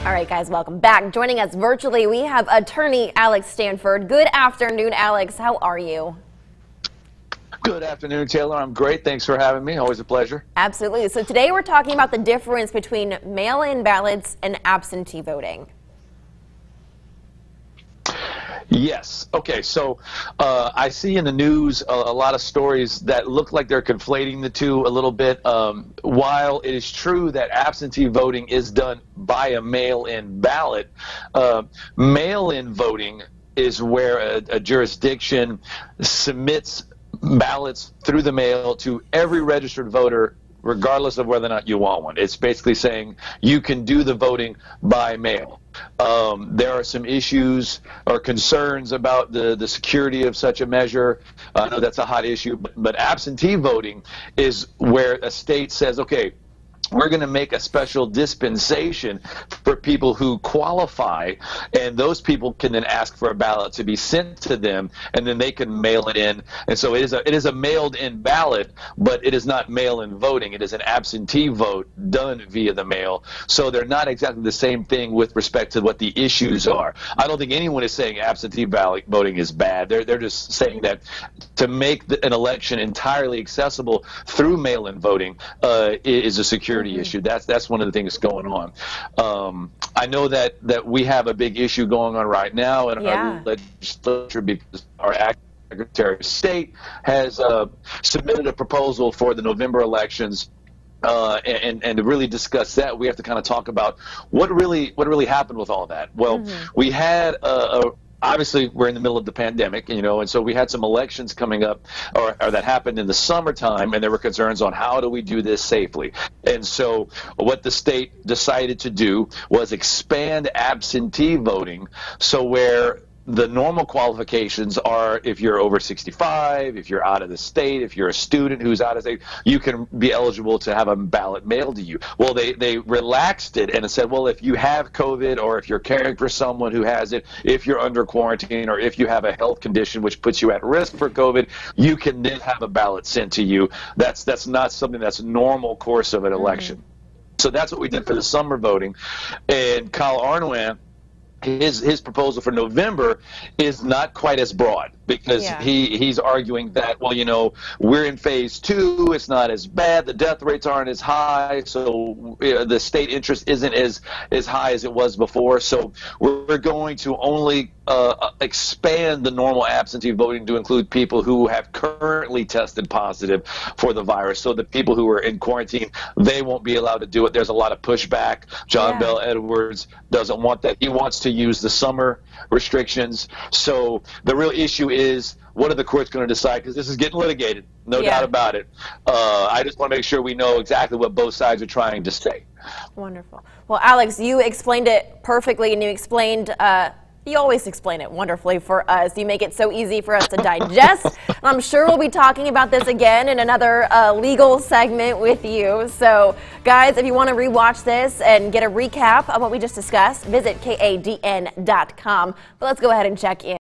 All right, guys, welcome back. Joining us virtually, we have attorney Alex Stanford. Good afternoon, Alex. How are you? Good afternoon, Taylor. I'm great. Thanks for having me. Always a pleasure. Absolutely. So today we're talking about the difference between mail-in ballots and absentee voting. Yes. Okay. So I see in the news a lot of stories that look like they're conflating the two a little bit. While it is true that absentee voting is done by a mail-in ballot, mail-in voting is where a jurisdiction submits ballots through the mail to every registered voter, regardless of whether or not you want one. It's basically saying you can do the voting by mail. There are some issues or concerns about the security of such a measure. I know that's a hot issue, but absentee voting is where a state says, okay, we're going to make a special dispensation for people who qualify, and those people can then ask for a ballot to be sent to them, and then they can mail it in. And so it is a mailed-in ballot, but it is not mail-in voting. It is an absentee vote done via the mail. So they're not exactly the same thing with respect to what the issues are. I don't think anyone is saying absentee ballot voting is bad. They're just saying that to make an election entirely accessible through mail-in voting is a security issue. That's one of the things going on. I know that we have a big issue going on right now in our legislature because our Secretary of State has submitted a proposal for the November elections. And to really discuss that, we have to kind of talk about what really happened with all that. Well, we had obviously, we're in the middle of the pandemic, and so we had some elections coming up or that happened in the summertime, and there were concerns on how do we do this safely. And so what the state decided to do was expand absentee voting, so where the normal qualifications are if you're over 65, if you're out of the state, if you're a student who's out of state, you can be eligible to have a ballot mailed to you. Well, they relaxed it and it said, well, if you have COVID or if you're caring for someone who has it, if you're under quarantine or if you have a health condition which puts you at risk for COVID, you can then have a ballot sent to you. That's not something that's normal course of an election. So that's what we did for the summer voting. And Kyle Arnwan, his proposal for November is not quite as broad because he's arguing that, well, we're in phase 2, it's not as bad, the death rates aren't as high, so the state interest isn't as high as it was before, so we're going to only expand the normal absentee voting to include people who have currently tested positive for the virus. So the people who are in quarantine, they won't be allowed to do it. There's a lot of pushback. John Bell Edwards doesn't want that. He wants to use the summer restrictions. So the real issue is, what are the courts going to decide? Because this is getting litigated, no doubt about it. I just want to make sure we know exactly what both sides are trying to say. Wonderful. Well, Alex, you explained it perfectly, and you explained you always explain it wonderfully for us. You make it so easy for us to digest. And I'm sure we'll be talking about this again in another legal segment with you. So, guys, if you want to rewatch this and get a recap of what we just discussed, visit kadn.com. But let's go ahead and check in.